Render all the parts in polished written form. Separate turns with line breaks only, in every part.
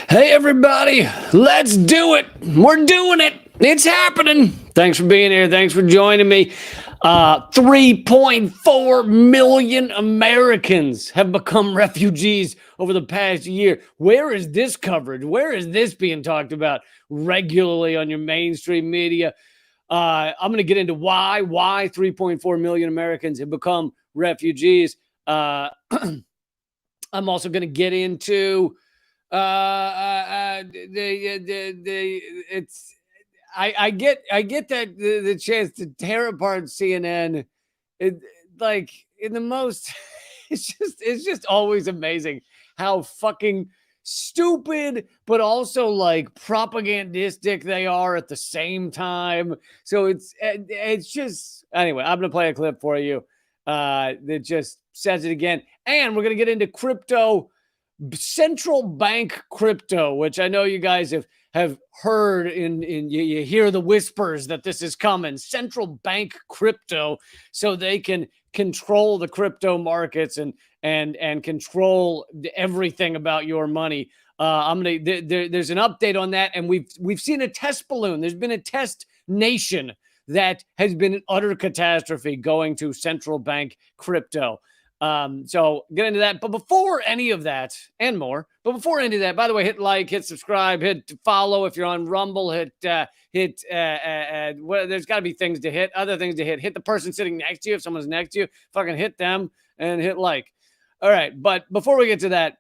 Hey, everybody, let's do it. We're doing it. It's happening. Thanks for being here. Thanks for joining me. 3.4 million Americans have become refugees over the past year. Where is this coverage? Where is this being talked about regularly on your mainstream media? I'm going to get into why 3.4 million Americans have become refugees. I'm also going to get into it's I get that the chance to tear apart CNN, it like in the most it's just always amazing how fucking stupid but also like propagandistic they are at the same time. So it's just, anyway, I'm gonna play a clip for you that just says it again, and we're gonna get into crypto, central bank crypto, which I know you guys have heard in you hear the whispers that this is coming. Central bank crypto, so they can control the crypto markets and control everything about your money. There's an update on that, and we've seen a test balloon. There's been a test nation that has been an utter catastrophe going to central bank crypto. So get into that. But before any of that and more, by the way, hit like, hit subscribe, hit follow. If you're on Rumble, hit, well, there's got to be things to hit, other things to hit the person sitting next to you. If someone's next to you, fucking hit them and hit like. All right. But before we get to that,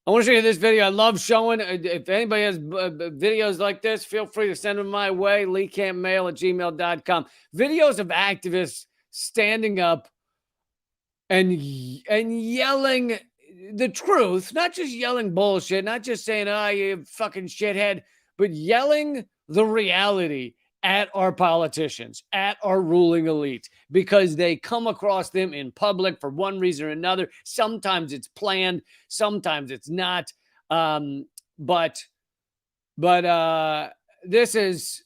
I want to show you this video. I love showing. If anybody has videos like this, feel free to send them my way. leecampmail@gmail.com. Videos of activists standing up and yelling the truth, not just yelling bullshit, not just saying, oh, you fucking shithead, but yelling the reality at our politicians, at our ruling elite, because they come across them in public for one reason or another. Sometimes it's planned, sometimes it's not. But this is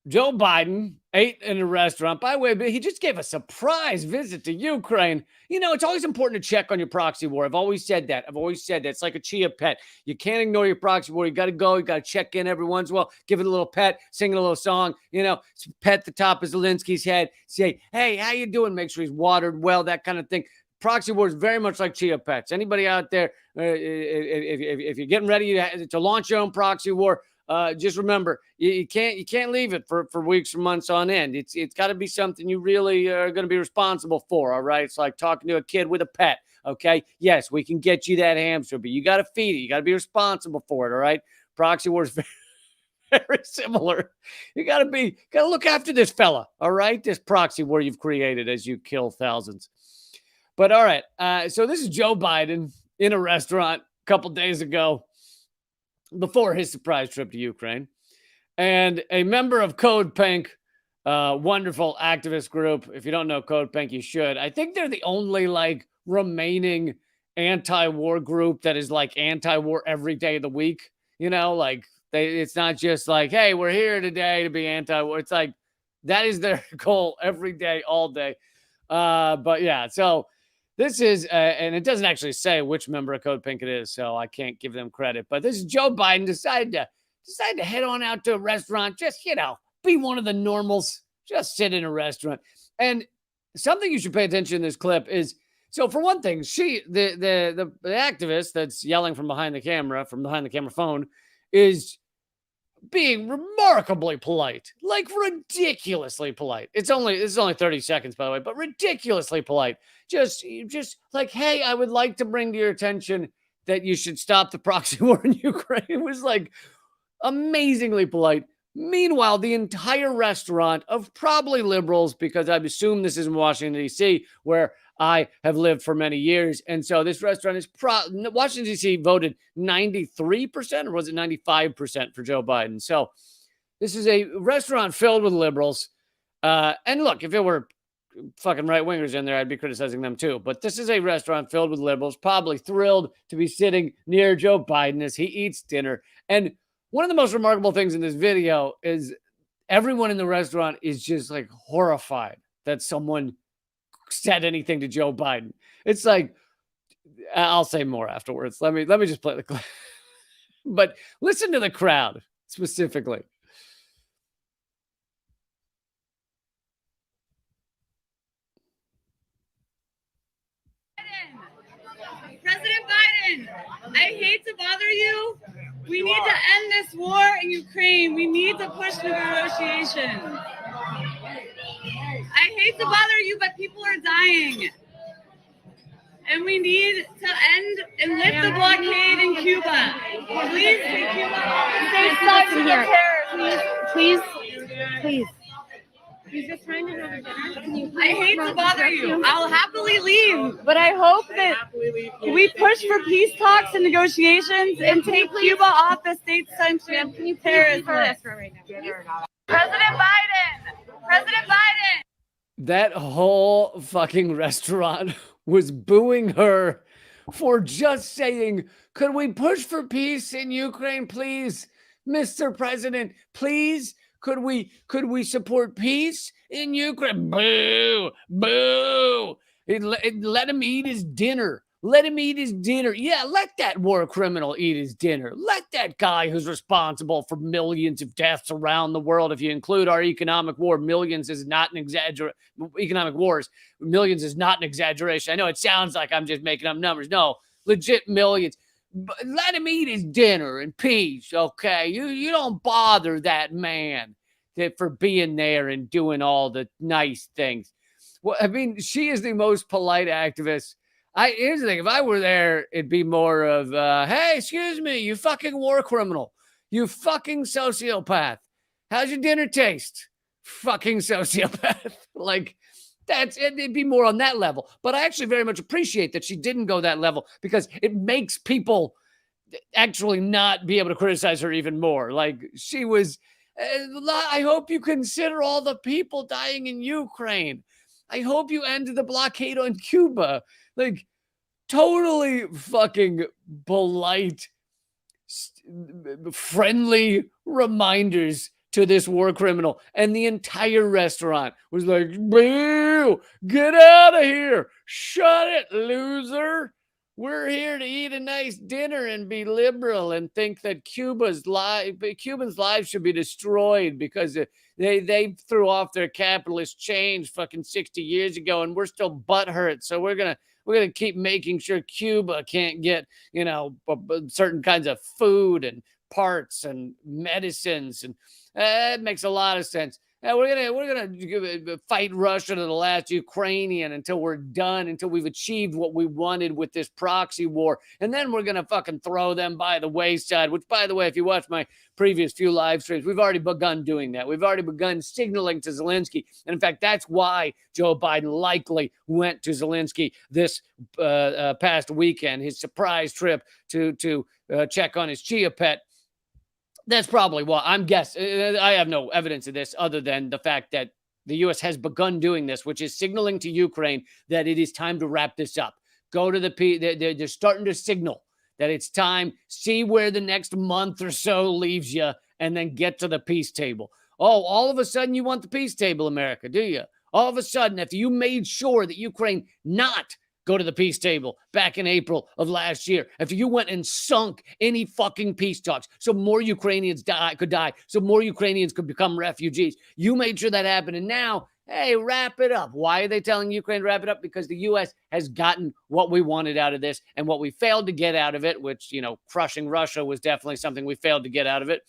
Joe Biden ate in a restaurant. By the way, he just gave a surprise visit to Ukraine. You know, it's always important to check on your proxy war. I've always said that. It's like a chia pet. You can't ignore your proxy war. You got to go. You got to check in every once in a while. Give it a little pet. Sing a little song. You know, pet the top of Zelensky's head. Say, hey, how you doing? Make sure he's watered well, that kind of thing. Proxy war is very much like chia pets. Anybody out there, if you're getting ready to launch your own proxy war, just remember, you can't leave it for weeks or months on end. It's got to be something you really are going to be responsible for. All right. It's like talking to a kid with a pet. Okay. Yes, we can get you that hamster, but you got to feed it. You got to be responsible for it. All right. Proxy war is very, very similar. You got to look after this fella. All right. This proxy war you've created as you kill thousands. But all right. So this is Joe Biden in a restaurant a couple days ago, before his surprise trip to Ukraine, and a member of Code Pink, wonderful activist group. If you don't know Code Pink, you should. I think they're the only like remaining anti-war group that is like anti-war every day of the week. You know, like it's not just like, hey, we're here today to be anti-war. It's like that is their goal every day, all day. But yeah, so this is, and it doesn't actually say which member of Code Pink it is, so I can't give them credit. But this is Joe Biden decided to head on out to a restaurant, just, you know, be one of the normals, just sit in a restaurant. And something you should pay attention in this clip is, so for one thing, the activist that's yelling from behind the camera phone, is being remarkably polite, like ridiculously polite. This is only 30 seconds, by the way, but ridiculously polite. Just like, hey, I would like to bring to your attention that you should stop the proxy war in Ukraine. It was like amazingly polite. Meanwhile, the entire restaurant of probably liberals, because I assume this is in Washington, D.C., where I have lived for many years. And so this restaurant is Washington, D.C. voted 93%, or was it 95% for Joe Biden? So this is a restaurant filled with liberals. And look, if it were fucking right-wingers in there, I'd be criticizing them too. But this is a restaurant filled with liberals, probably thrilled to be sitting near Joe Biden as he eats dinner. And one of the most remarkable things in this video is everyone in the restaurant is just like horrified that someone said anything to Joe Biden. It's like, I'll say more afterwards. Let me just play the clip. But listen to the crowd specifically.
President Biden, I hate to bother you. We need to end this war in Ukraine. We need to push negotiations. I hate to bother you, but people are dying. And we need to end and lift the blockade in Cuba. Please take Cuba off the state side of the terrorists.
Please. He's just trying to have a dinner.
I hate to bother you. I'll happily leave, but I hope that we push for peace talks and negotiations and take Cuba off the state-sanctioned terrorist list.
Right
President Biden!
That whole fucking restaurant was booing her for just saying, could we push for peace in Ukraine, please? Mr. President, please? Could we support peace in Ukraine? Boo, boo. Let him eat his dinner. Let him eat his dinner. Yeah, let that war criminal eat his dinner. Let that guy who's responsible for millions of deaths around the world, if you include our economic war, millions is not an exaggeration. Economic wars, millions is not an exaggeration. I know it sounds like I'm just making up numbers. No, legit millions. But let him eat his dinner in peace, okay? You don't bother that man for being there and doing all the nice things. Well, I mean, she is the most polite activist. Here's the thing. If I were there, it'd be more of, hey, excuse me, you fucking war criminal. You fucking sociopath. How's your dinner taste? Fucking sociopath. Like, it'd be more on that level. But I actually very much appreciate that she didn't go that level because it makes people actually not be able to criticize her even more. Like, she was, I hope you consider all the people dying in Ukraine. I hope you ended the blockade on Cuba. Like, totally fucking polite, friendly reminders to this war criminal. And the entire restaurant was like, boo, get out of here. Shut it, loser. We're here to eat a nice dinner and be liberal and think that Cubans' lives should be destroyed because they threw off their capitalist change fucking 60 years ago, and we're still butthurt. So we're gonna keep making sure Cuba can't get, certain kinds of food and parts and medicines, and it makes a lot of sense. We're gonna fight Russia to the last Ukrainian until we're done, until we've achieved what we wanted with this proxy war, and then we're gonna fucking throw them by the wayside. Which, by the way, if you watch my previous few live streams, we've already begun doing that. We've already begun signaling to Zelensky, and in fact, that's why Joe Biden likely went to Zelensky this past weekend. His surprise trip to check on his chia pet. That's probably what I'm guessing. I have no evidence of this other than the fact that the U.S. has begun doing this, which is signaling to Ukraine that it is time to wrap this up. Go to they're starting to signal that it's time. See where the next month or so leaves you, and then get to the peace table. Oh, all of a sudden you want the peace table, America, do you? All of a sudden, if you made sure that Ukraine not go to the peace table back in April of last year, after you went and sunk any fucking peace talks so more Ukrainians could die, so more Ukrainians could become refugees. You made sure that happened. And now, hey, wrap it up. Why are they telling Ukraine to wrap it up? Because the U.S. has gotten what we wanted out of this, and what we failed to get out of it, which, crushing Russia was definitely something we failed to get out of it,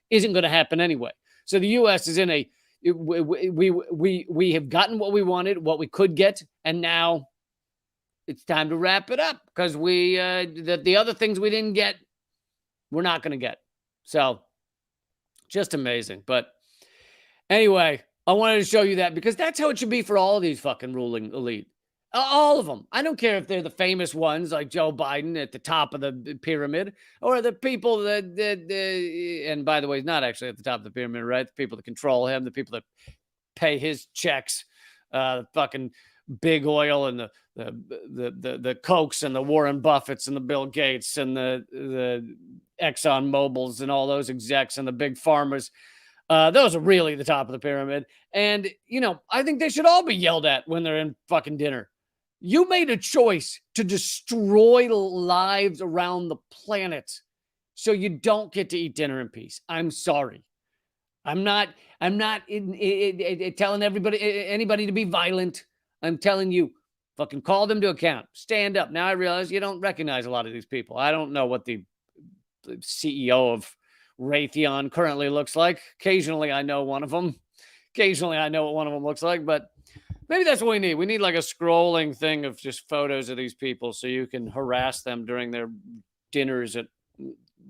isn't going to happen anyway. So the U.S. is in a, we have gotten what we wanted, what we could get, and now it's time to wrap it up because the other things we didn't get, we're not going to get. So just amazing. But anyway, I wanted to show you that because that's how it should be for all of these fucking ruling elite. All of them. I don't care if they're the famous ones like Joe Biden at the top of the pyramid, or the people that and by the way, he's not actually at the top of the pyramid, right? The people that control him, the people that pay his checks, fucking big oil and the Kochs and the Warren Buffetts and the Bill Gates and the Exxon Mobils and all those execs and the big farmers. Those are really the top of the pyramid. And, I think they should all be yelled at when they're in fucking dinner. You made a choice to destroy lives around the planet So you don't get to eat dinner in peace. I'm sorry. I'm not telling anybody to be violent. I'm telling you, fucking call them to account. Stand up. Now I realize you don't recognize a lot of these people. I don't know what the CEO of Raytheon currently looks like. Occasionally I know one of them. Occasionally I know what one of them looks like, but maybe that's what we need. We need like a scrolling thing of just photos of these people so you can harass them during their dinners at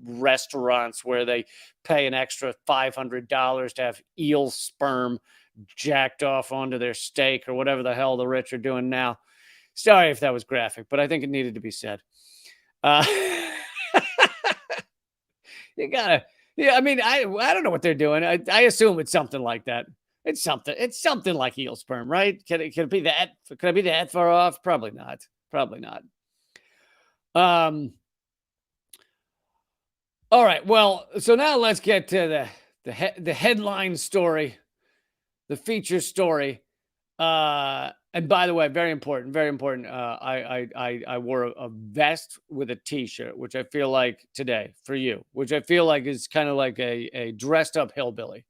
restaurants where they pay an extra $500 to have eel sperm jacked off onto their steak or whatever the hell the rich are doing now. Sorry if that was graphic, but I think it needed to be said. You gotta, yeah. I mean, I don't know what they're doing. I assume it's something like that. It's something like eel sperm, right? Can it be that? Could I be that far off? Probably not. Probably not. All right. Well, so now let's get to the headline story, the feature story. And by the way, very important, very important. I wore a vest with a t-shirt, which I feel like today for you, which I feel like is kind of like a dressed up hillbilly.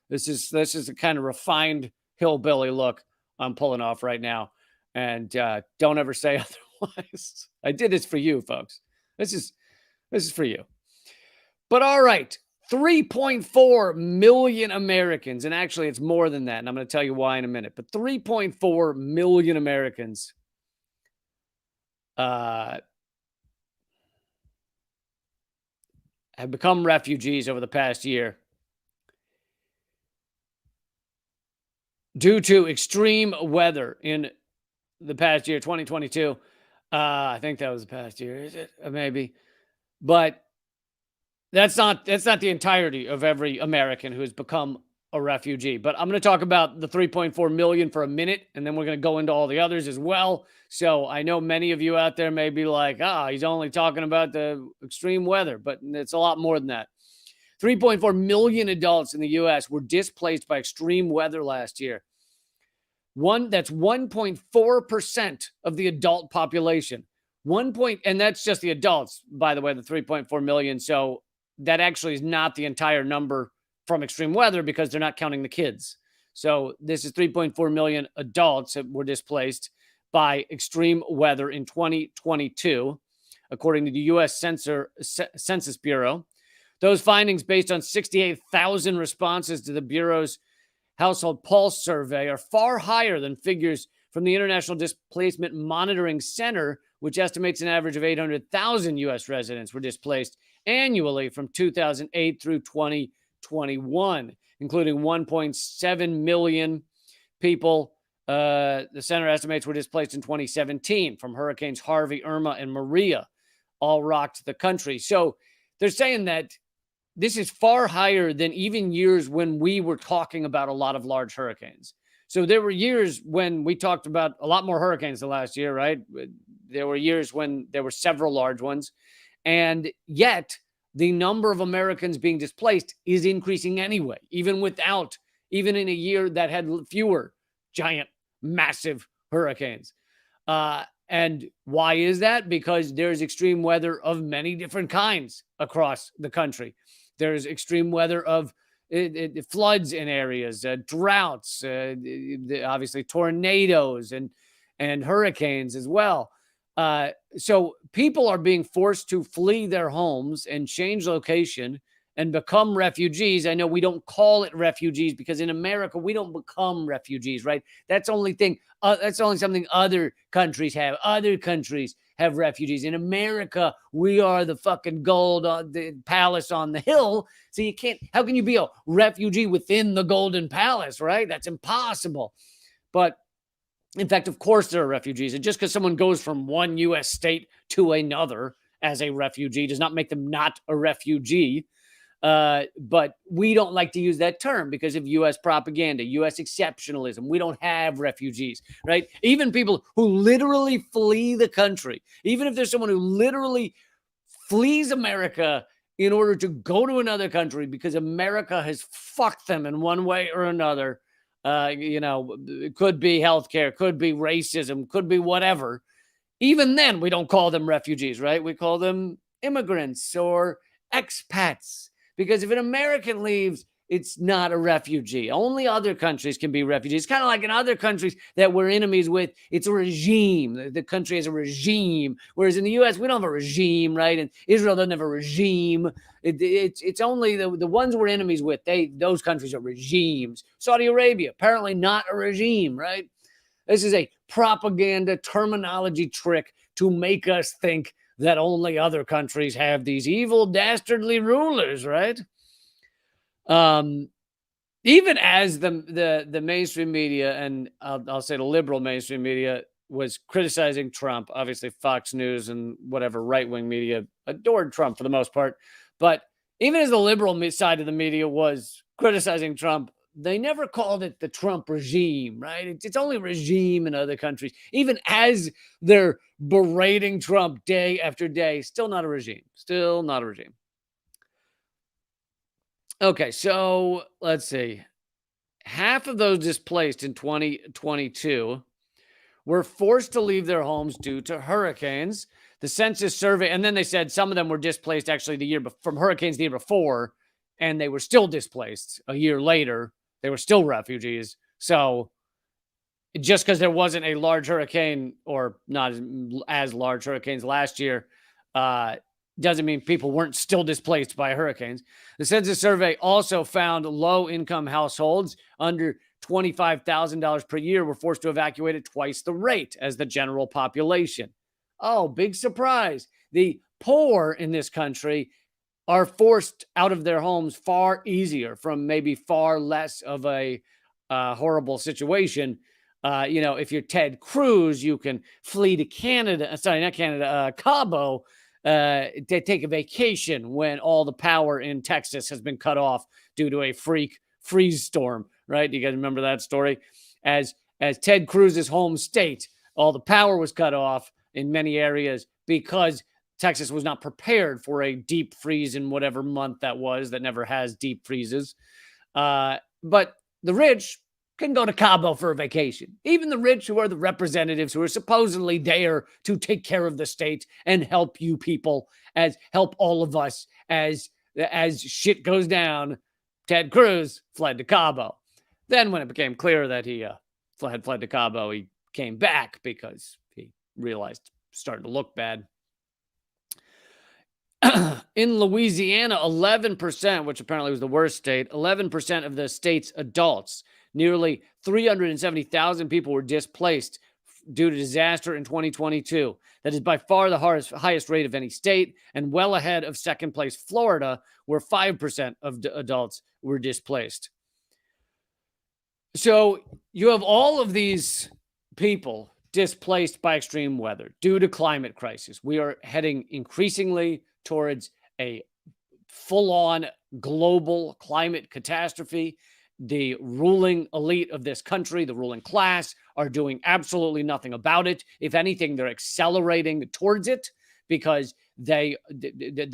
This is the kind of refined hillbilly look I'm pulling off right now. And don't ever say otherwise. I did this for you, folks. This is for you. But all right, 3.4 million Americans, and actually it's more than that, and I'm going to tell you why in a minute, but 3.4 million Americans have become refugees over the past year due to extreme weather in the past year, 2022. I think that was the past year, is it? Maybe. But that's not the entirety of every American who has become a refugee. But I'm going to talk about the 3.4 million for a minute, and then we're going to go into all the others as well. So I know many of you out there may be like, he's only talking about the extreme weather, but it's a lot more than that. 3.4 million adults in the U.S. were displaced by extreme weather last year. That's 1.4% of the adult population. And that's just the adults, by the way, the 3.4 million. So that actually is not the entire number from extreme weather because they're not counting the kids. So this is 3.4 million adults that were displaced by extreme weather in 2022, according to the U.S. Census Bureau. Those findings, based on 68,000 responses to the Bureau's Household Pulse survey, are far higher than figures from the International Displacement Monitoring Center, which estimates an average of 800,000 U.S. residents were displaced annually from 2008 through 2021, including 1.7 million people. The center estimates were displaced in 2017 from hurricanes Harvey, Irma, and Maria, all rocked the country. So they're saying that this is far higher than even years when we were talking about a lot of large hurricanes. So there were years when we talked about a lot more hurricanes the last year, right? There were years when there were several large ones. And yet the number of Americans being displaced is increasing anyway, even in a year that had fewer giant, massive hurricanes. And why is that? Because there's extreme weather of many different kinds across the country. There's extreme weather of floods in areas, droughts, obviously tornadoes and hurricanes as well. So people are being forced to flee their homes and change location and become refugees. I know we don't call it refugees because in America, we don't become refugees, right? That's only something other countries have. Other countries have refugees. In America, we are the fucking the palace on the hill. So how can you be a refugee within the Golden Palace, right? That's impossible. But in fact, of course, there are refugees. And just because someone goes from one U.S. state to another as a refugee does not make them not a refugee. But we don't like to use that term because of U.S. propaganda, U.S. exceptionalism. We don't have refugees, right? Even people who literally flee the country, even if there's someone who literally flees America in order to go to another country because America has fucked them in one way or another, it could be healthcare, could be racism, could be whatever. Even then, we don't call them refugees, right? We call them immigrants or expats. Because if an American leaves, it's not a refugee. Only other countries can be refugees. It's kind of like in other countries that we're enemies with, it's a regime. The country has a regime. Whereas in the U.S., we don't have a regime, right? And Israel doesn't have a regime. It's only the ones we're enemies with. Those countries are regimes. Saudi Arabia, apparently not a regime, right? This is a propaganda terminology trick to make us think that only other countries have these evil, dastardly rulers, right? Even as the mainstream media, and I'll say the liberal mainstream media, was criticizing Trump, obviously Fox News and whatever right-wing media adored Trump for the most part. But even as the liberal side of the media was criticizing Trump, they never called it the Trump regime, right? It's only regime in other countries. Even as they're berating Trump day after day, still not a regime. Still not a regime. Okay, so let's see. Half of those displaced in 2022 were forced to leave their homes due to hurricanes. The census survey, and then they said some of them were displaced actually the year from hurricanes the year before, and they were still displaced a year later. They were still refugees. So just because there wasn't a large hurricane, or not as large hurricanes last year, doesn't mean people weren't still displaced by hurricanes. The census survey also found low-income households under $25,000 per year were forced to evacuate at twice the rate as the general population. Oh, big surprise. The poor in this country are forced out of their homes far easier from maybe far less of a horrible situation. If you're Ted Cruz, you can flee to Canada. Sorry, not Canada, Cabo, to take a vacation when all the power in Texas has been cut off due to a freak freeze storm, right? Do you guys remember that story? As Ted Cruz's home state, all the power was cut off in many areas because Texas was not prepared for a deep freeze in whatever month that was, that never has deep freezes. But the rich can go to Cabo for a vacation. Even the rich, who are the representatives who are supposedly there to take care of the state and help you people, help all of us as shit goes down. Ted Cruz fled to Cabo. Then when it became clear that he fled to Cabo, he came back because he realized it started to look bad. In Louisiana, 11%, which apparently was the worst state, 11% of the state's adults, nearly 370,000 people, were displaced due to disaster in 2022. That is by far the highest rate of any state, and well ahead of second place Florida, where 5% of adults were displaced. So you have all of these people displaced by extreme weather due to climate crisis. We are heading increasingly towards a full-on global climate catastrophe. The ruling elite of this country, the ruling class, are doing absolutely nothing about it. If anything, they're accelerating towards it because the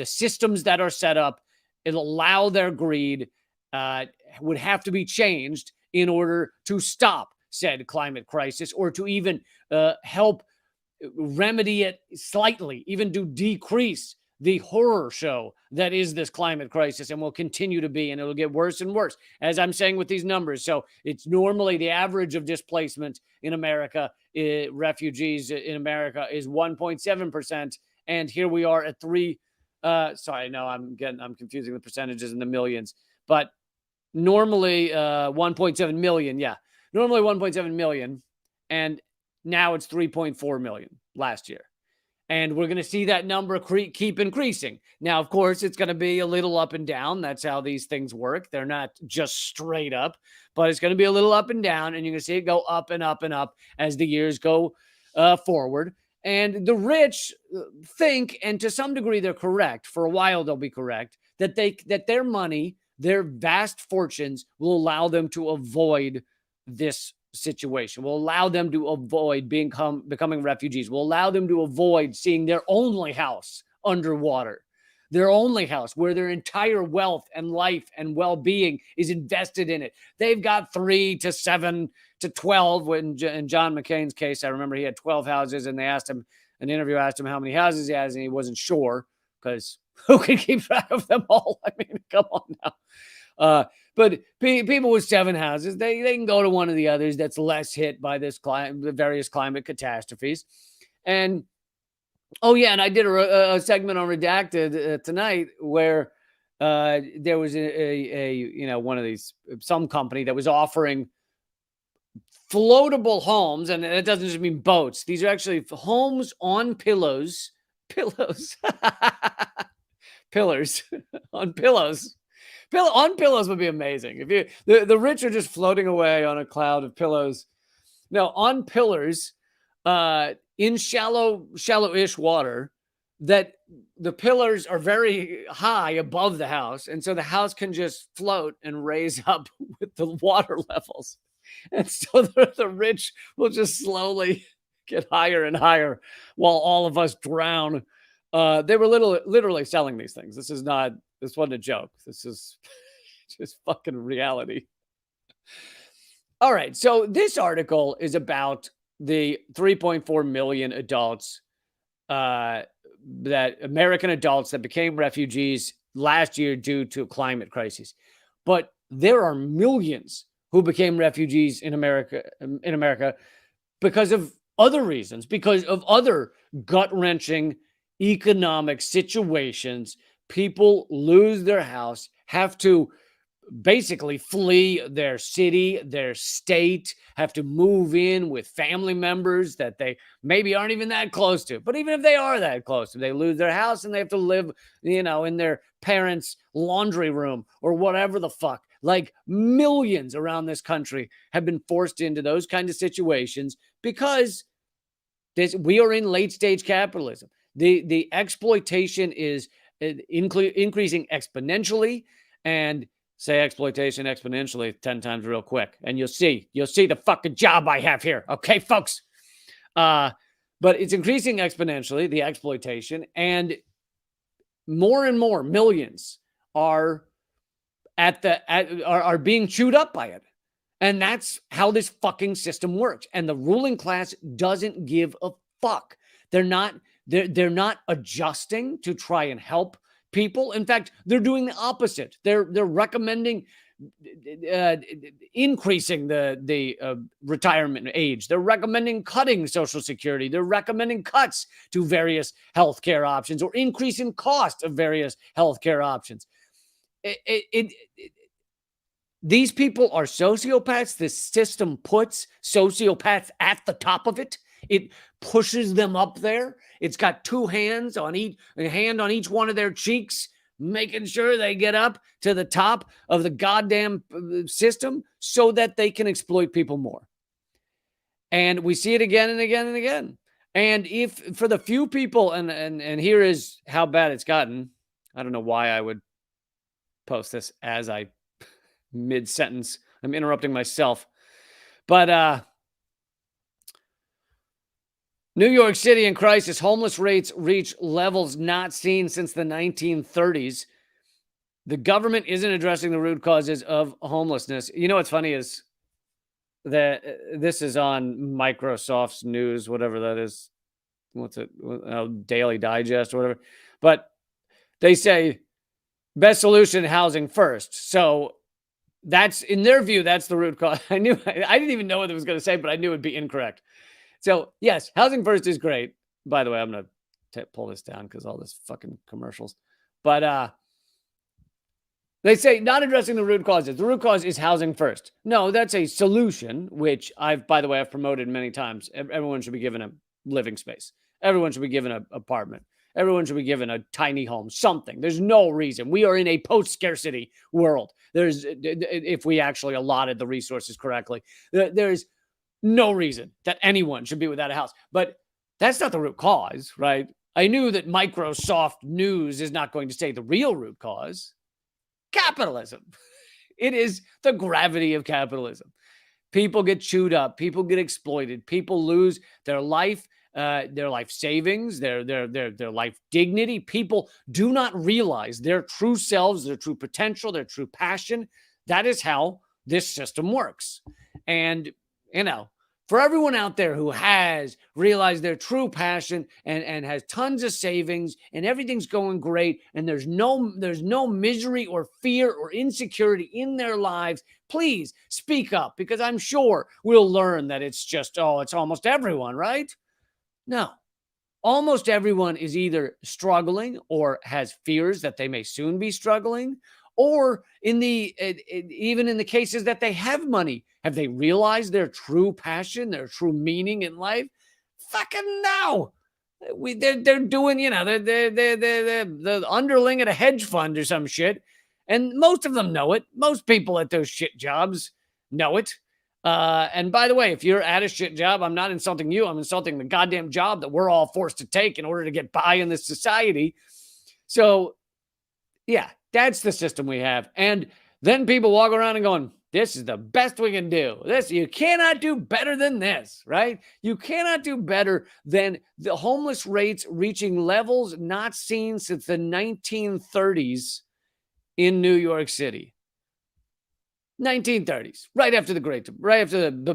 systems that are set up, it'll allow their greed, would have to be changed in order to stop said climate crisis, or to even help remedy it slightly, even to decrease the horror show that is this climate crisis, and will continue to be, and it'll get worse and worse, as I'm saying with these numbers. So it's normally the average of displacement in America, refugees in America, is 1.7%, and here we are at 3. I'm confusing the percentages in the millions, but normally 1.7 million, normally 1.7 million, and now it's 3.4 million last year. And we're going to see that number keep increasing. Now, of course, it's going to be a little up and down. That's how these things work. They're not just straight up, but it's going to be a little up and down, and you're going to see it go up and up and up as the years go forward. And the rich think, and to some degree they're correct, for a while they'll be correct, that their money, their vast fortunes, will allow them to avoid this situation, will allow them to avoid becoming refugees, will allow them to avoid seeing their only house underwater, their only house where their entire wealth and life and well-being is invested in it. They've got 3 to 7 to 12. In John McCain's case, I remember he had 12 houses, and an interviewer asked him how many houses he has, and he wasn't sure, because Who can keep track of them all? I mean, come on now. But people with 7 houses, they can go to one of the others that's less hit by this the various climate catastrophes. And oh yeah, and I did a segment on Redacted tonight where there was a one of these, some company that was offering floatable homes, and it doesn't just mean boats. These are actually homes on pillows, pillars on pillows. On pillows would be amazing. If the rich are just floating away on a cloud of pillows. No, on pillars, in shallow-ish water, that the pillars are very high above the house, and so the house can just float and raise up with the water levels. And so the rich will just slowly get higher and higher while all of us drown. They were literally selling these things. This wasn't a joke. This is just fucking reality. All right. So this article is about the 3.4 million adults, that American adults that became refugees last year due to a climate crisis. But there are millions who became refugees in America because of other reasons, because of other gut-wrenching economic situations. People lose their house, have to basically flee their city, their state, have to move in with family members that they maybe aren't even that close to. But even if they are that close to, they lose their house and they have to live, in their parents' laundry room or whatever the fuck. Like, millions around this country have been forced into those kind of situations because we are in late stage capitalism. The exploitation is increasing exponentially, and say exploitation exponentially 10 times real quick, and you'll see the fucking job I have here. Okay, folks. But it's increasing exponentially, the exploitation, and more millions are are being chewed up by it. And that's how this fucking system works. And the ruling class doesn't give a fuck. They're not adjusting to try and help people. In fact, they're doing the opposite. They're recommending increasing the retirement age. They're recommending cutting Social Security. They're recommending cuts to various healthcare options or increasing cost of various healthcare options. These people are sociopaths. This system puts sociopaths at the top of it. It pushes them up there. It's got a hand on each one of their cheeks, making sure they get up to the top of the goddamn system so that they can exploit people more. And we see it again and again and again. And if for the few people, and here is how bad it's gotten. I don't know why I would post this as I mid-sentence. I'm interrupting myself. But New York City in crisis. Homeless rates reach levels not seen since the 1930s. The government isn't addressing the root causes of homelessness. You know what's funny is that this is on Microsoft's news, whatever that is. What's it? Daily Digest or whatever. But they say best solution, housing first. So that's, in their view, that's the root cause. I didn't even know what it was going to say, but I knew it'd be incorrect. So yes, housing first is great. By the way, I'm going to pull this down because all this fucking commercials. But they say not addressing the root causes. The root cause is housing first. No, that's a solution, which I've promoted many times. Everyone should be given a living space. Everyone should be given an apartment. Everyone should be given a tiny home, something. There's no reason. We are in a post-scarcity world. If we actually allotted the resources correctly, there's no reason that anyone should be without a house. But that's not the root cause, right? I knew that Microsoft News is not going to say the real root cause. Capitalism. It is the gravity of capitalism. People get chewed up. People get exploited. People lose their life savings, their life dignity. People do not realize their true selves, their true potential, their true passion. That is how this system works. And, For everyone out there who has realized their true passion and has tons of savings and everything's going great and there's no misery or fear or insecurity in their lives, please speak up, because I'm sure we'll learn that it's just, it's almost everyone, right? No. Almost everyone is either struggling or has fears that they may soon be struggling, or even in the cases that they have money, have they realized their true passion, their true meaning in life? Fucking no. They're doing, they're the underling at a hedge fund or some shit, and most of them know it. Most people at those shit jobs know it. And by the way, if you're at a shit job, I'm not insulting you. I'm insulting the goddamn job that we're all forced to take in order to get by in this society. So, yeah, that's the system we have. And then people walk around and going, this is the best we can do. You cannot do better than this, right? You cannot do better than the homeless rates reaching levels not seen since the 1930s in New York City. 1930s, right after the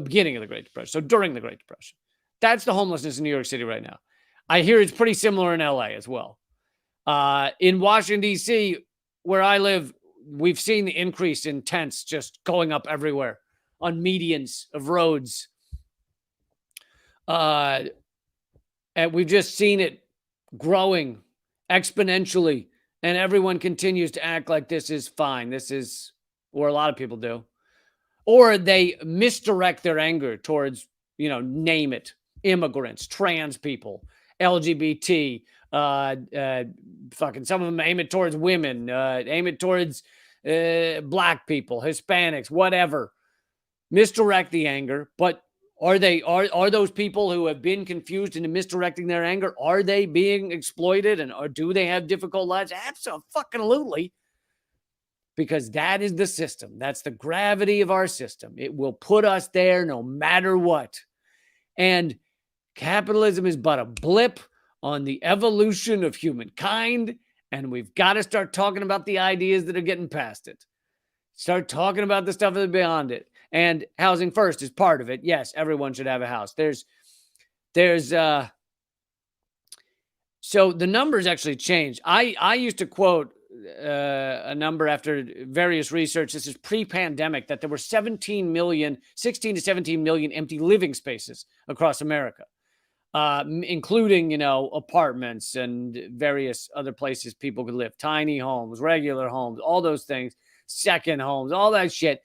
beginning of the Great Depression. So during the Great Depression. That's the homelessness in New York City right now. I hear it's pretty similar in LA as well. In Washington, D.C., where I live, we've seen the increase in tents just going up everywhere on medians of roads. And we've just seen it growing exponentially. And everyone continues to act like this is fine. Or a lot of people do. Or they misdirect their anger towards, name it, immigrants, trans people, LGBT, some of them aim it towards women, aim it towards black people, Hispanics, whatever. Misdirect the anger. But are those people who have been confused into misdirecting their anger, are they being exploited, or do they have difficult lives? Absolutely. Because that is the system. That's the gravity of our system. It will put us there no matter what. And capitalism is but a blip on the evolution of humankind. And we've got to start talking about the ideas that are getting past it. Start talking about the stuff that's beyond it. And housing first is part of it. Yes, everyone should have a house. So the numbers actually changed. I used to quote a number after various research. This is pre-pandemic, that there were 16 to 17 million empty living spaces across America, including, apartments and various other places people could live, tiny homes, regular homes, all those things, second homes, all that shit.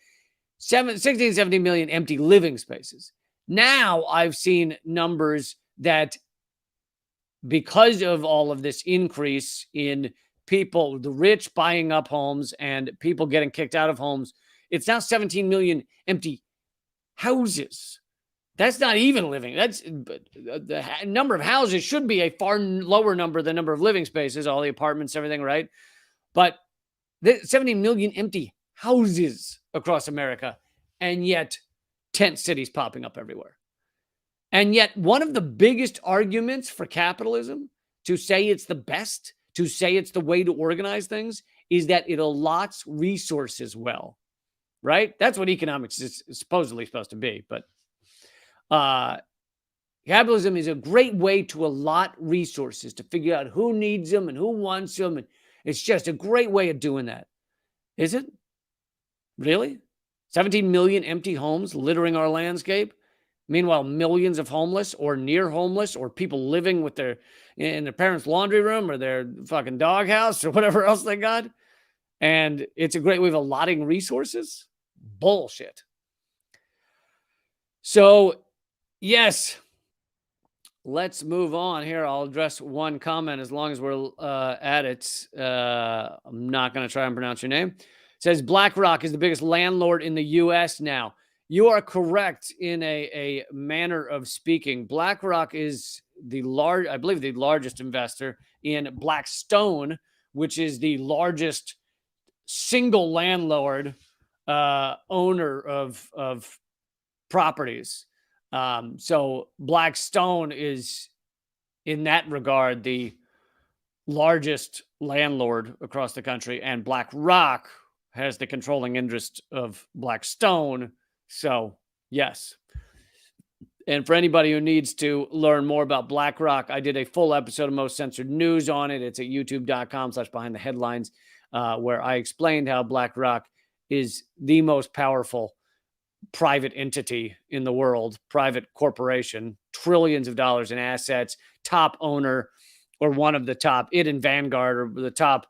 16 to 17 million empty living spaces. Now I've seen numbers that, because of all of this increase in people, the rich buying up homes and people getting kicked out of homes, it's now 17 million empty houses. That's not even living. That's the number of houses should be a far lower number than number of living spaces, all the apartments, everything, right? But 17 million empty houses across America, and yet tent cities popping up everywhere. And yet one of the biggest arguments for capitalism, to say it's the best, to say it's the way to organize things, is that it allots resources well, right? That's what economics is supposedly supposed to be. But capitalism is a great way to allot resources, to figure out who needs them and who wants them. And it's just a great way of doing that. Is it? Really? 17 million empty homes littering our landscape? Meanwhile, millions of homeless or near homeless, or people living with in their parents' laundry room or their fucking doghouse or whatever else they got. And it's a great way of allotting resources? Bullshit. So, yes, let's move on here. I'll address one comment as long as we're at it. I'm not going to try and pronounce your name. It says BlackRock is the biggest landlord in the U.S. now. You are correct in a manner of speaking. BlackRock is the largest investor in Blackstone, which is the largest single landlord owner of properties. So Blackstone is, in that regard, the largest landlord across the country, and BlackRock has the controlling interest of Blackstone. So, yes. And for anybody who needs to learn more about BlackRock, I did a full episode of Most Censored News on it. It's at youtube.com/behind the headlines, where I explained how BlackRock is the most powerful private entity in the world, private corporation, trillions of dollars in assets, top owner, or one of the top, it and Vanguard are the top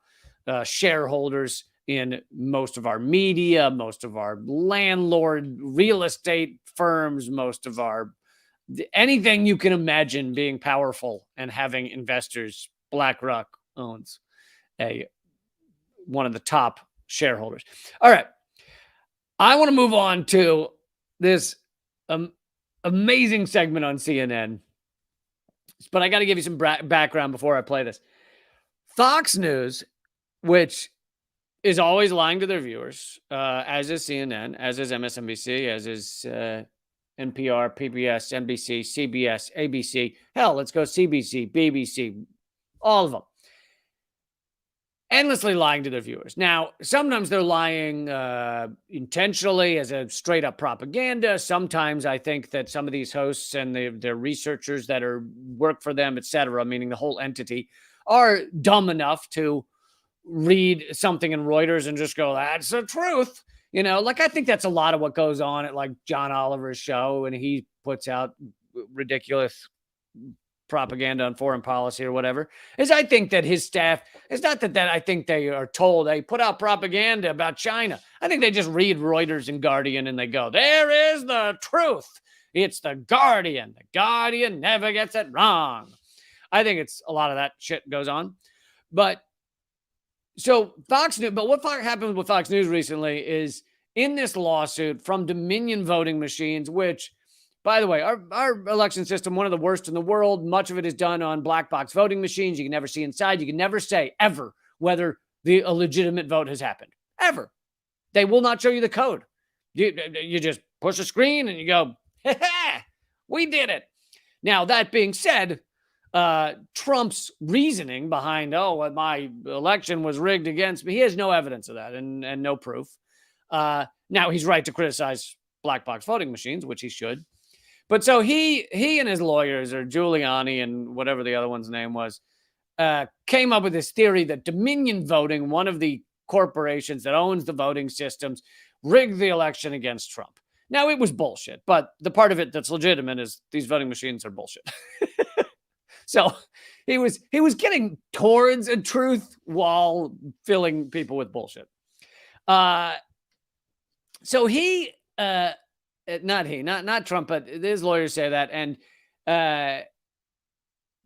shareholders in most of our media, most of our landlord real estate firms, most of our anything you can imagine being powerful and having investors. BlackRock owns one of the top shareholders. All right. I want to move on to this amazing segment on CNN, but I got to give you some background before I play this. Fox News, which is always lying to their viewers, as is CNN, as is MSNBC, as is NPR, PBS, NBC, CBS, ABC. Hell, let's go CBC, BBC, all of them. Endlessly lying to their viewers. Now, sometimes they're lying intentionally as a straight up propaganda. Sometimes I think that some of these hosts and their researchers that work for them, etc., meaning the whole entity, are dumb enough to read something in Reuters and just go, that's the truth. You know, like I think that's a lot of what goes on at like John Oliver's show, and he puts out ridiculous propaganda on foreign policy or whatever, is I think that his staff, it's not that I think they are told they put out propaganda about China. I think they just read Reuters and Guardian and they go, there is the truth. It's the Guardian. The Guardian never gets it wrong. I think it's a lot of that shit goes on. But so Fox News, but what happened with Fox News recently is in this lawsuit from Dominion voting machines, which, by the way, our election system, one of the worst in the world. Much of it is done on black box voting machines. You can never see inside. You can never say ever whether a legitimate vote has happened. Ever. They will not show you the code. You just push a screen and you go, ha, we did it. Now, that being said, Trump's reasoning behind, my election was rigged against me, he has no evidence of that and no proof. Now, he's right to criticize black box voting machines, which he should. But so he and his lawyers, or Giuliani and whatever the other one's name was, came up with this theory that Dominion Voting, one of the corporations that owns the voting systems, rigged the election against Trump. Now, it was bullshit, but the part of it that's legitimate is these voting machines are bullshit. So he was getting towards a truth while filling people with bullshit. So he... not Trump, but his lawyers say that. And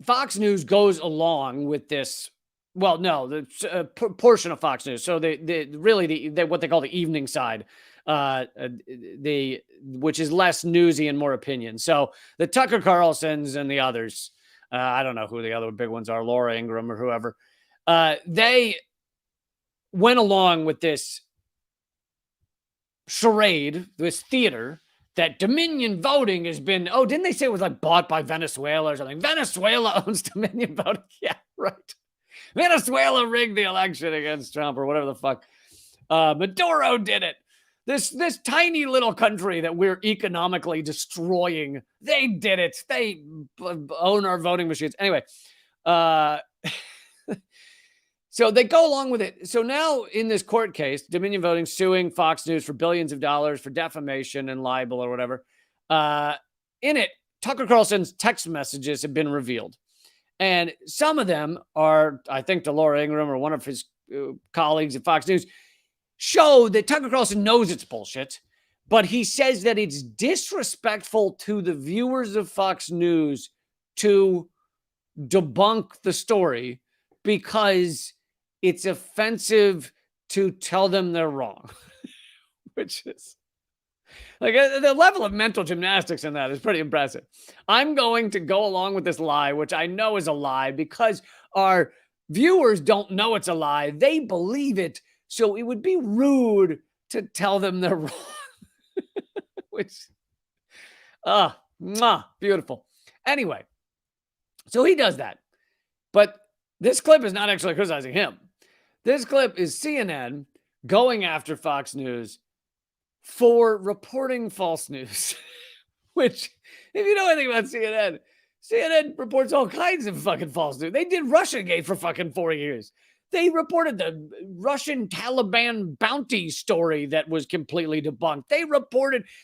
Fox News goes along with this. Well, no, the portion of Fox News. So the what they call the evening side, which is less newsy and more opinion. So the Tucker Carlsons and the others, I don't know who the other big ones are, Laura Ingraham or whoever, they went along with this charade, this theater, that Dominion Voting has been, didn't they say it was like bought by Venezuela or something? Venezuela owns Dominion Voting. Yeah, right. Venezuela rigged the election against Trump or whatever the fuck. Maduro did it. This tiny little country that we're economically destroying, they did it. They own our voting machines. Anyway, so they go along with it. So now in this court case, Dominion Voting suing Fox News for billions of dollars for defamation and libel or whatever. In it, Tucker Carlson's text messages have been revealed. And some of them are, I think, to Laura Ingraham or one of his colleagues at Fox News, show that Tucker Carlson knows it's bullshit, but he says that it's disrespectful to the viewers of Fox News to debunk the story because it's offensive to tell them they're wrong, which is like the level of mental gymnastics in that is pretty impressive. I'm going to go along with this lie, which I know is a lie because our viewers don't know it's a lie. They believe it. So it would be rude to tell them they're wrong, which, beautiful. Anyway, so he does that. But this clip is not actually criticizing him. This clip is CNN going after Fox News for reporting false news, which If you know anything about CNN, CNN reports all kinds of fucking false news. They did Russiagate for fucking 4 years. They reported the Russian Taliban bounty story that was completely debunked.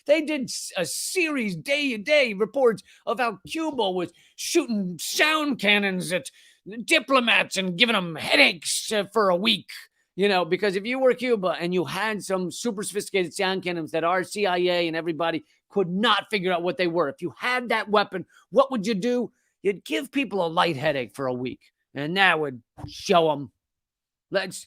They did a series day-to-day reports of how Cuba was shooting sound cannons at diplomats and giving them headaches for a week. You know, because if you were Cuba and you had some super sophisticated sound cannons that our CIA and everybody could not figure out what they were, if you had that weapon, what would you do? You'd give people a light headache for a week, and that would show them. Let's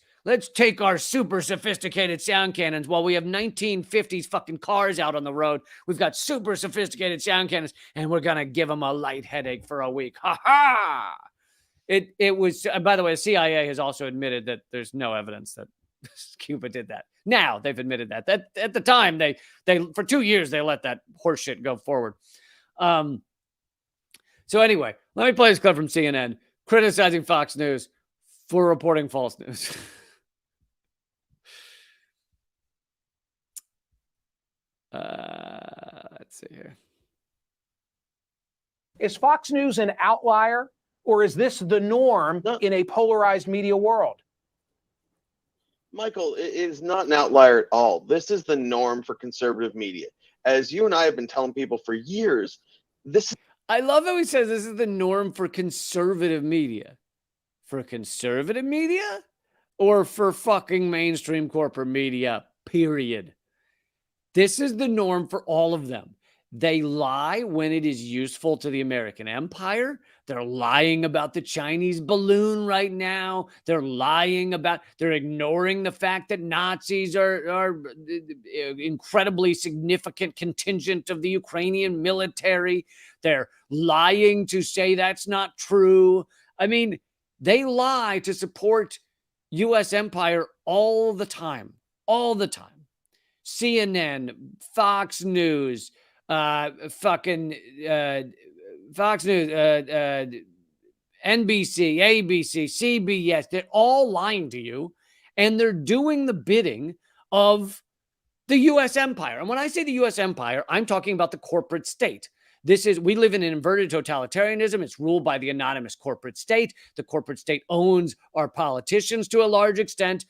take our super sophisticated sound cannons while we have 1950s fucking cars out on the road. We've got super sophisticated sound cannons, and we're gonna give them a light headache for a week. Ha ha! It was. By the way, the CIA has also admitted that there's no evidence that Cuba did that. Now they've admitted that. That at the time they for 2 years they let that horseshit go forward. So anyway, let me play this clip from CNN criticizing Fox News for reporting false news. Let's see here.
Is Fox News an outlier, or is this the norm in a polarized media world?
Michael, it is not an outlier at all. This is the norm for conservative media. As you and I have been telling people for years,
I love how he says this is the norm for conservative media. For conservative media or for fucking mainstream corporate media, period. This is the norm for all of them. They lie when it is useful to the American empire. They're lying about the Chinese balloon right now. They're ignoring the fact that Nazis are incredibly significant contingent of the Ukrainian military. They're lying to say that's not true. I mean, they lie to support U.S. empire all the time. All the time. CNN, Fox News, Fox News, NBC, ABC, CBS, they're all lying to you, and they're doing the bidding of the U.S. empire. And when I say the U.S. empire, I'm talking about the corporate state. We live in an inverted totalitarianism. It's ruled by the anonymous corporate state. The corporate state owns our politicians to a large extent,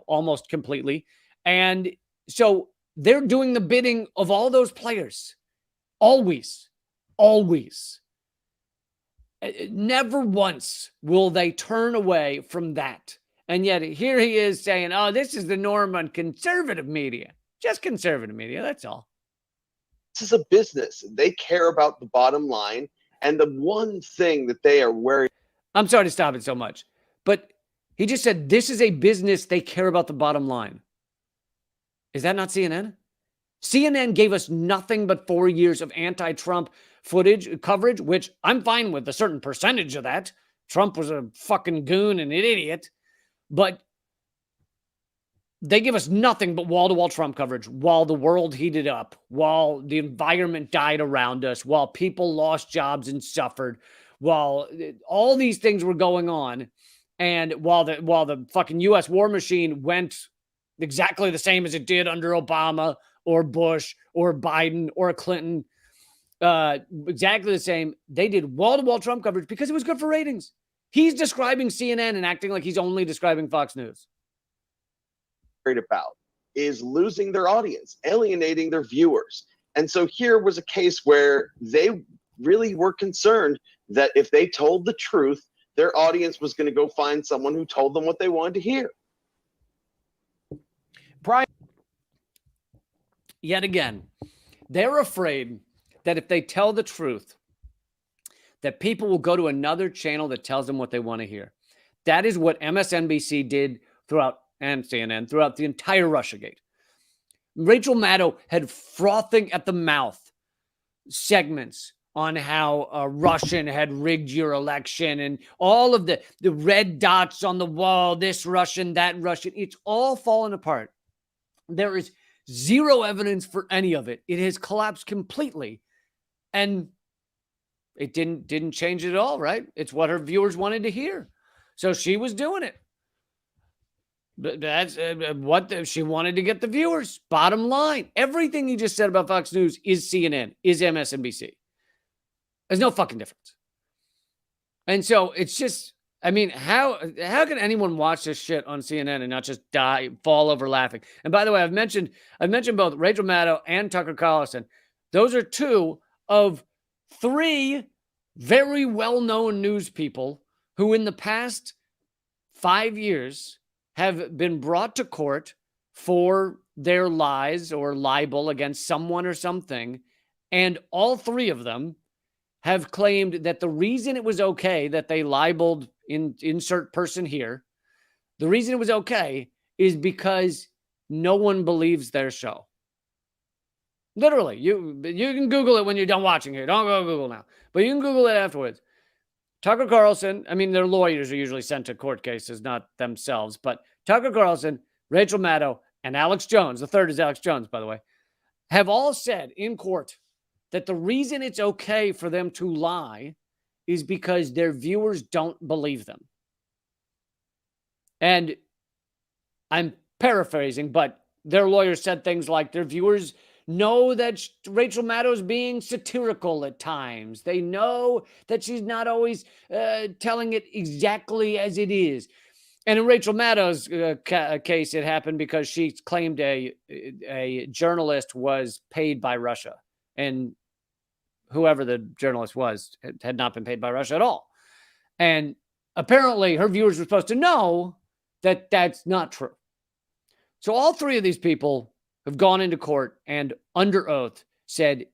almost completely. And so they're doing the bidding of all those players. Always. Never once will they turn away from that. And yet here he is saying, oh, this is the norm on conservative media. Just conservative media, that's all.
This is a business. They care about the bottom line. And the one thing that they are worried.
I'm sorry to stop it so much, but he just said, this is a business. They care about the bottom line. Is that not CNN? CNN gave us nothing but 4 years of anti-Trump coverage, which I'm fine with a certain percentage of that. Trump was a fucking goon and an idiot, but they give us nothing but wall-to-wall Trump coverage while the world heated up, while the environment died around us, while people lost jobs and suffered, while all these things were going on, and while the fucking U.S. war machine went exactly the same as it did under Obama or Bush or Biden or Clinton, exactly the same. They did wall-to-wall Trump coverage because it was good for ratings. He's describing CNN and acting like he's only describing Fox News.
About is losing their audience, alienating their viewers. And so here was a case where they really were concerned that if they told the truth, their audience was going to go find someone who told them what they wanted to hear.
Brian,
yet again, they're afraid that if they tell the truth, that people will go to another channel that tells them what they want to hear. That is what MSNBC did and CNN throughout the entire Russiagate. Rachel Maddow had frothing at the mouth segments on how a Russian had rigged your election and all of the red dots on the wall, this Russian, that Russian. It's all fallen apart. There is zero evidence for any of it. It has collapsed completely. And it didn't change it at all, right? It's what her viewers wanted to hear. So she was doing it. That's she wanted to get the viewers. Bottom line, everything he just said about Fox News is CNN, is MSNBC. There's no fucking difference. And so it's just, I mean, how can anyone watch this shit on CNN and not just fall over laughing? And by the way, I've mentioned both Rachel Maddow and Tucker Carlson. Those are two of three very well-known news people who in the past 5 years have been brought to court for their lies or libel against someone or something. And all three of them have claimed that the reason it was okay that they libeled insert person here, the reason it was okay is because no one believes their show. Literally, you can Google it when you're done watching here. Don't go Google now. But you can Google it afterwards. Tucker Carlson, I mean, their lawyers are usually sent to court cases, not themselves. But Tucker Carlson, Rachel Maddow, and Alex Jones, the third is Alex Jones, by the way, have all said in court that the reason it's okay for them to lie is because their viewers don't believe them. And I'm paraphrasing, but their lawyers said things like their viewers know that Rachel Maddow is being satirical at times. They know that she's not always telling it exactly as it is. And in Rachel Maddow's case, it happened because she claimed a journalist was paid by Russia. And whoever the journalist was had not been paid by Russia at all. And apparently her viewers were supposed to know that that's not true. So all three of these people have gone into court and under oath said,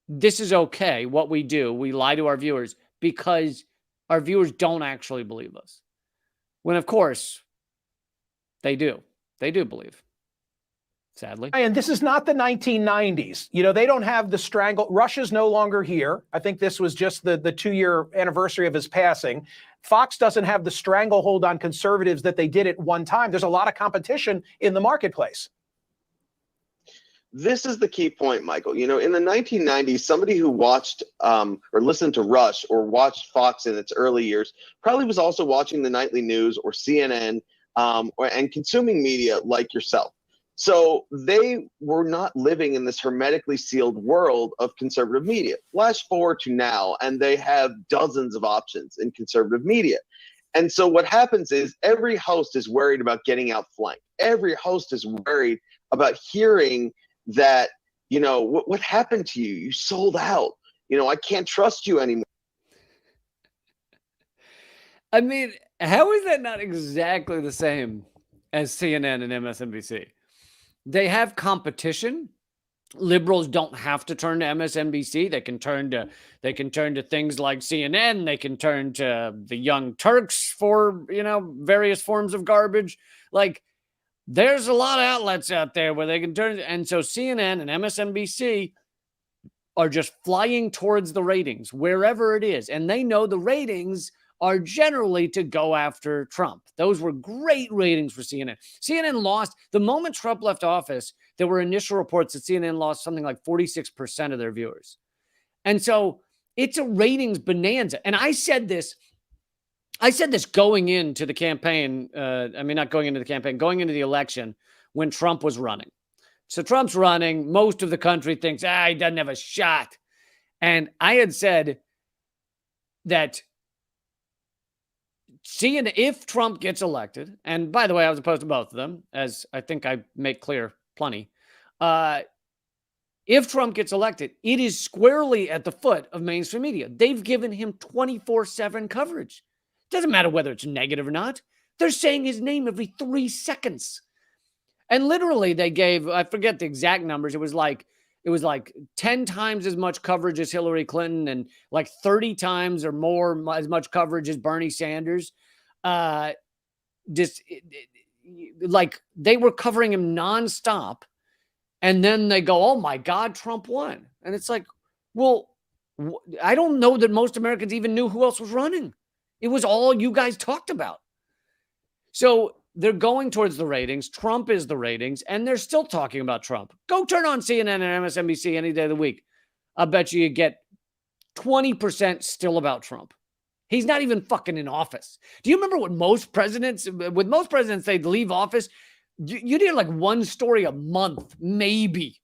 this is okay, what we do. We lie to our viewers because our viewers don't actually believe us. When, of course, they do. They do believe, sadly.
And this is not the 1990s. You know, they don't have the strangle. Russia's no longer here. I think this was just the 2-year anniversary of his passing. Fox doesn't have the stranglehold on conservatives that they did at one time. There's a lot of competition in the marketplace.
This is the key point, Michael. You know, in the 1990s, somebody who watched or listened to Rush or watched Fox in its early years probably was also watching the nightly news or CNN and consuming media like yourself. So they were not living in this hermetically sealed world of conservative media. Flash forward to now, and they have dozens of options in conservative media. And so what happens is every host is worried about getting outflanked. Every host is worried about hearing that, you know, what happened to you? You sold out. You know, I can't trust you anymore.
I mean, how is that not exactly the same as CNN and MSNBC? They have competition. Liberals don't have to turn to MSNBC. They can turn to things like CNN. They can turn to the Young Turks for, you know, various forms of garbage. Like, there's a lot of outlets out there where they can turn. And so CNN and MSNBC are just flying towards the ratings wherever it is. And they know the ratings are generally to go after Trump. Those were great ratings for CNN. CNN lost, the moment Trump left office, there were initial reports that CNN lost something like 46% of their viewers. And so it's a ratings bonanza. And I said this going into the campaign. Not going into the campaign, going into the election when Trump was running. So Trump's running. Most of the country thinks, he doesn't have a shot. And I had said that if Trump gets elected, and by the way, I was opposed to both of them, as I think I make clear plenty. If Trump gets elected, it is squarely at the foot of mainstream media. They've given him 24/7 coverage. Doesn't matter whether it's negative or not. They're saying his name every 3 seconds. And literally they gave, I forget the exact numbers. It was like 10 times as much coverage as Hillary Clinton and like 30 times or more as much coverage as Bernie Sanders. Like they were covering him nonstop. And then they go, oh my God, Trump won. And it's like, well, I don't know that most Americans even knew who else was running. It was all you guys talked about. So they're going towards the ratings. Trump is the ratings, and they're still talking about Trump. Go turn on CNN and MSNBC any day of the week. I bet you get 20% still about Trump. He's not even fucking in office. Do you remember what with most presidents, they'd leave office? You'd hear like one story a month, maybe,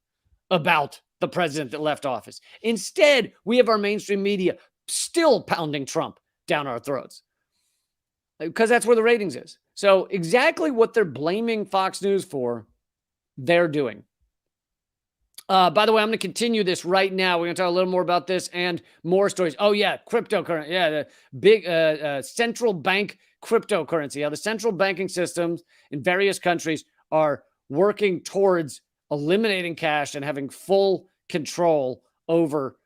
about the president that left office. Instead, we have our mainstream media still pounding Trump down our throats because that's where the ratings is. So exactly what they're blaming Fox News for, they're doing. By the way, I'm going to continue this right now. We're going to talk a little more about this and more stories. Oh, yeah, cryptocurrency. Yeah, the big central bank cryptocurrency. How the central banking systems in various countries are working towards eliminating cash and having full control over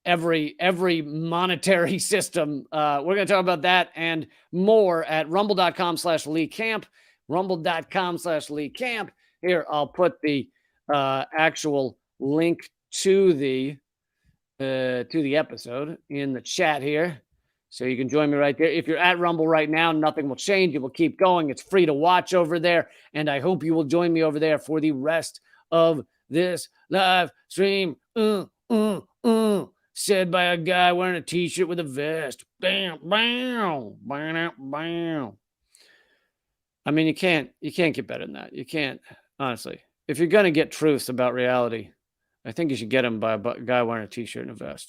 every monetary system. We're going to talk about that and more at rumble.com/Lee Camp. Rumble.com/Lee Camp. Here, I'll put the actual link to the episode in the chat here, so you can join me right there. If you're at Rumble right now, nothing will change. It will keep going. It's free to watch over there, and I hope you will join me over there for the rest of this live stream. Said by a guy wearing a t-shirt with a vest. Bam, bam, bam, bam. I mean, you can't get better than that. You can't, honestly. If you're going to get truths about reality, I think you should get them by a guy wearing a t-shirt and a vest.